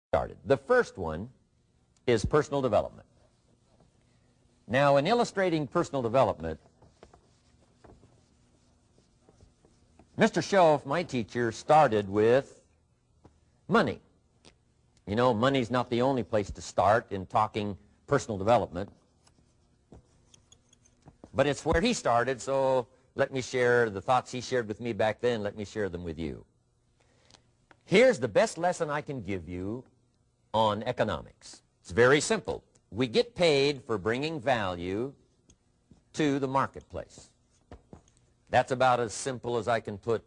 started. The first one is personal development. Now, in illustrating personal development, Mr. Schoaf, my teacher, started with money. You know, money's not the only place to start in talking personal development, but it's where he started, so let me share the thoughts he shared with me back then. Let me share them with you. Here's the best lesson I can give you on economics. It's very simple. We get paid for bringing value to the marketplace. That's about as simple as I can put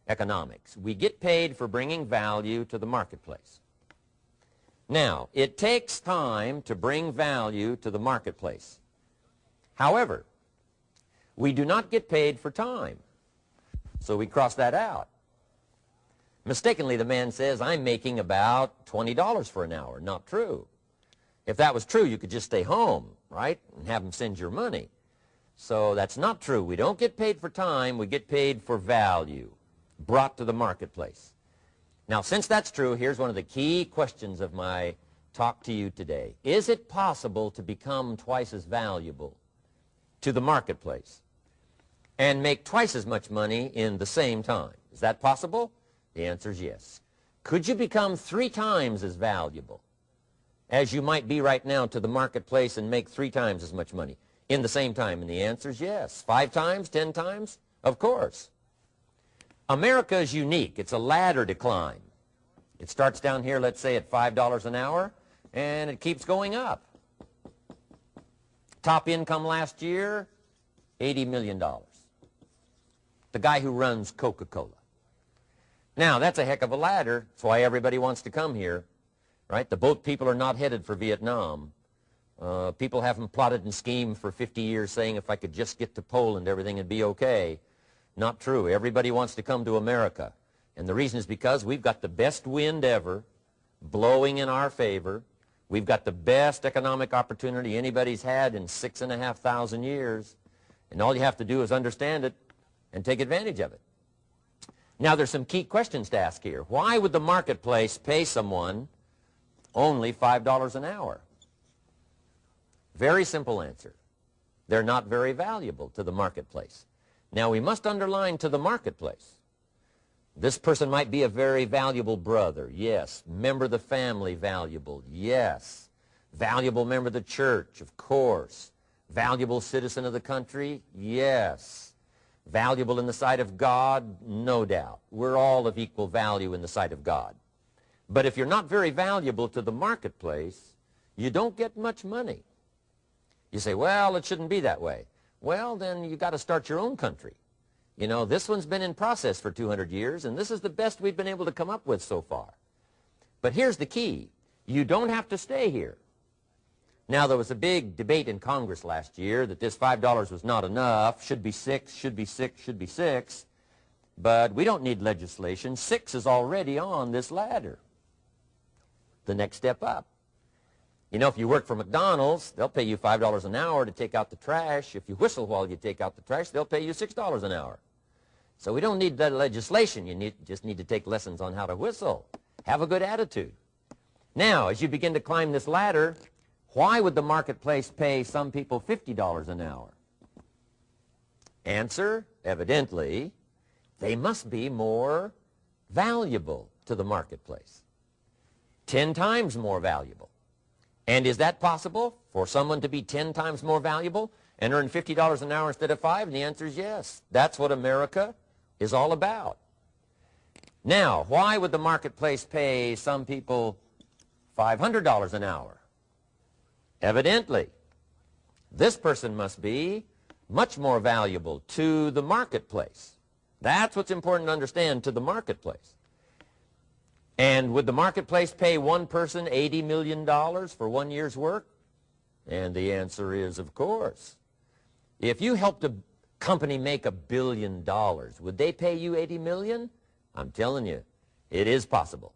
economics. We get paid for bringing value to the marketplace. Now, it takes time to bring value to the marketplace. However, we do not get paid for time, so we cross that out. Mistakenly, the man says, I'm making about $20 for an hour. Not true. If that was true, you could just stay home, right, and have them send your money. So that's not true. We don't get paid for time. We get paid for value brought to the marketplace. Now, since that's true, here's one of the key questions of my talk to you today. Is it possible to become twice as valuable to the marketplace and make twice as much money in the same time? Is that possible? The answer is yes. Could you become 3 times as valuable as you might be right now to the marketplace and make 3 times as much money in the same time? And the answer is yes. 5 times, 10 times? Of course. America is unique. It's a ladder to climb. It starts down here, let's say, at $5 an hour, and it keeps going up. Top income last year, $80 million. The guy who runs Coca-Cola. Now, that's a heck of a ladder. That's why everybody wants to come here, right? The boat people are not headed for Vietnam. People haven't plotted and schemed for 50 years saying if I could just get to Poland, everything would be okay. Not true. Everybody wants to come to America. And the reason is because we've got the best wind ever blowing in our favor. We've got the best economic opportunity anybody's had in 6,500 years. And all you have to do is understand it and take advantage of it. Now, there's some key questions to ask here. Why would the marketplace pay someone only $5 an hour? Very simple answer. They're not very valuable to the marketplace. Now, we must underline to the marketplace. This person might be a very valuable brother. Yes. Member of the family, valuable. Yes. Valuable member of the church, of course. Valuable citizen of the country? Yes. Valuable in the sight of God? No doubt. We're all of equal value in the sight of God. But if you're not very valuable to the marketplace, you don't get much money. You say, well, it shouldn't be that way. Well, then you got to start your own country. You know, this one's been in process for 200 years, and this is the best we've been able to come up with so far. But here's the key. You don't have to stay here. Now, there was a big debate in Congress last year that this $5 was not enough, should be 6, should be 6, should be 6. But we don't need legislation. 6 is already on this ladder. The next step up. You know, if you work for McDonald's, they'll pay you $5 an hour to take out the trash. If you whistle while you take out the trash, they'll pay you $6 an hour. So we don't need that legislation. You just need to take lessons on how to whistle. Have a good attitude. Now, as you begin to climb this ladder, why would the marketplace pay some people $50 an hour? Answer, evidently, they must be more valuable to the marketplace. 10 times more valuable. And is that possible for someone to be 10 times more valuable and earn $50 an hour instead of 5? And the answer is yes. That's what America is all about. Now, why would the marketplace pay some people $500 an hour? Evidently, this person must be much more valuable to the marketplace. That's what's important to understand, to the marketplace. And would the marketplace pay one person $80 million for 1 year's work? And the answer is, of course. If you helped a company make $1 billion, would they pay you $80 million? I'm telling you, it is possible.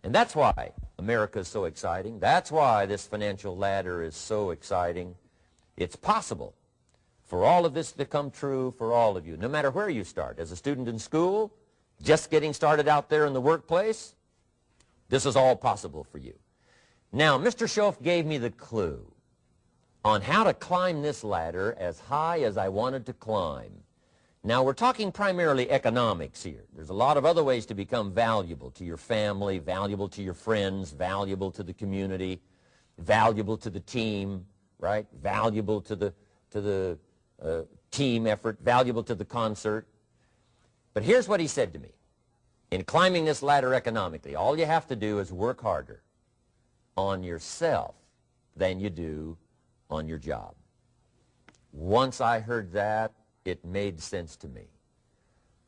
And that's why America is so exciting. That's why this financial ladder is so exciting. It's possible for all of this to come true for all of you, no matter where you start. As a student in school, just getting started out there in the workplace, This is all possible for you. Now, Mr. Schoaf gave me the clue on how to climb this ladder as high as I wanted to climb. Now, we're talking primarily economics here. There's a lot of other ways to become valuable to your family, valuable to your friends, valuable to the community, valuable to the team, right? Valuable to the team effort, valuable to the concert. But here's what he said to me. In climbing this ladder economically, all you have to do is work harder on yourself than you do on your job. Once I heard that, it made sense to me.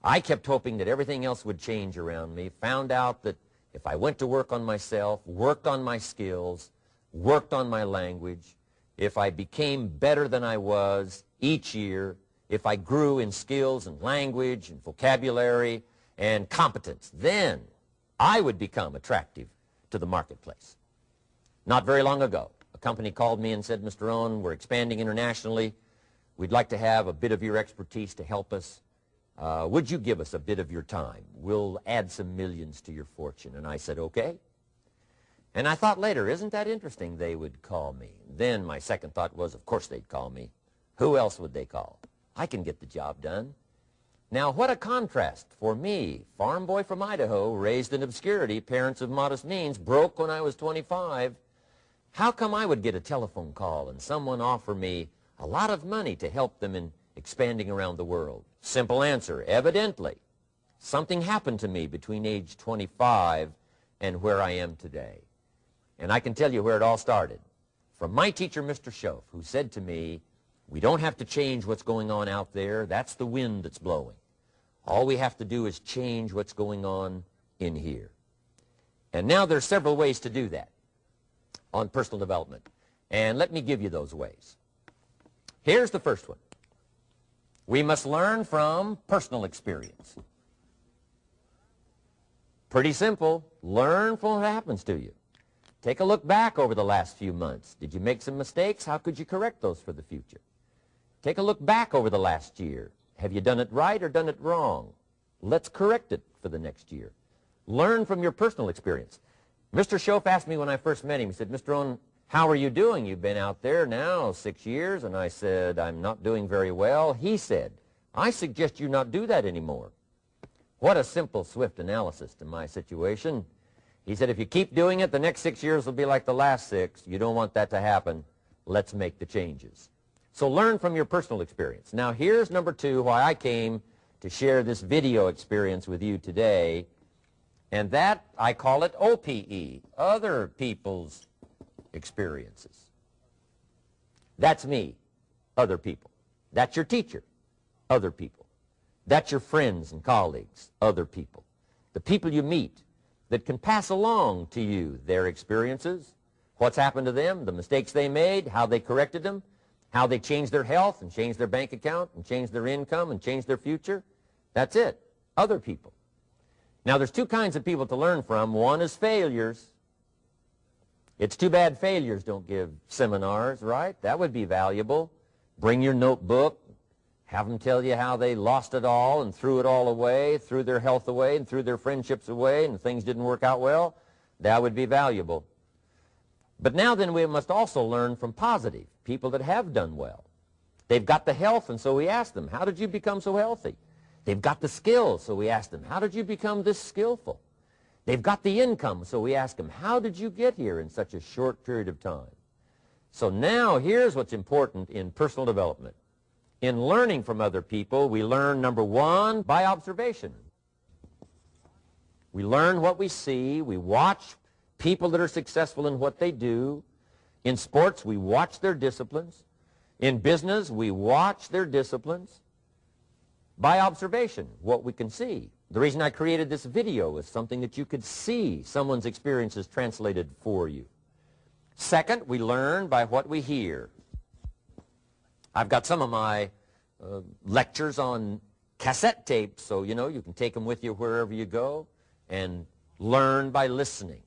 I kept hoping that everything else would change around me, found out that if I went to work on myself, worked on my skills, worked on my language, if I became better than I was each year, if I grew in skills and language and vocabulary and competence, then I would become attractive to the marketplace. Not very long ago, a company called me and said, Mr. Rohn, we're expanding internationally. We'd like to have a bit of your expertise to help us. Would you give us a bit of your time? We'll add some millions to your fortune. And I said, okay. And I thought later, isn't that interesting? They would call me. Then my second thought was, of course they'd call me. Who else would they call? I can get the job done. Now, what a contrast for me, farm boy from Idaho, raised in obscurity, parents of modest means, broke when I was 25. How come I would get a telephone call and someone offer me a lot of money to help them in expanding around the world? Simple answer, evidently. Something happened to me between age 25 and where I am today. And I can tell you where it all started. From my teacher, Mr. Schoaf, who said to me, we don't have to change what's going on out there. That's the wind that's blowing. All we have to do is change what's going on in here. And now there's several ways to do that on personal development. And let me give you those ways. Here's the first one. We must learn from personal experience. Pretty simple. Learn from what happens to you. Take a look back over the last few months. Did you make some mistakes? How could you correct those for the future? Take a look back over the last year. Have you done it right or done it wrong? Let's correct it for the next year. Learn from your personal experience. Mr. Schoaf asked me when I first met him, he said, Mr. Rohn, how are you doing? You've been out there now 6 years. And I said, I'm not doing very well. He said, I suggest you not do that anymore. What a simple, swift analysis to my situation. He said, if you keep doing it, the next 6 years will be like the last 6. You don't want that to happen. Let's make the changes. So learn from your personal experience. Now here's number 2, why I came to share this video experience with you today. And that, I call it OPE, other people's experiences. That's me, other people. That's your teacher, other people. That's your friends and colleagues, other people. The people you meet that can pass along to you their experiences, what's happened to them, the mistakes they made, how they corrected them, how they changed their health and changed their bank account and changed their income and changed their future. That's it, other people. Now, there's 2 kinds of people to learn from. One is failures. It's too bad failures don't give seminars, right? That would be valuable. Bring your notebook. Have them tell you how they lost it all and threw it all away, threw their health away and threw their friendships away and things didn't work out well. That would be valuable. But now then we must also learn from positive, people that have done well. They've got the health, and so we ask them, how did you become so healthy? They've got the skills, so we ask them, how did you become this skillful? They've got the income, so we ask them, how did you get here in such a short period of time? So now here's what's important in personal development. In learning from other people, we learn, number 1, by observation. We learn what we see. We watch people that are successful in what they do. In sports, we watch their disciplines. In business, we watch their disciplines. By observation, what we can see. The reason I created this video is something that you could see someone's experiences translated for you. Second, we learn by what we hear. I've got some of my lectures on cassette tapes, so you know you can take them with you wherever you go and learn by listening.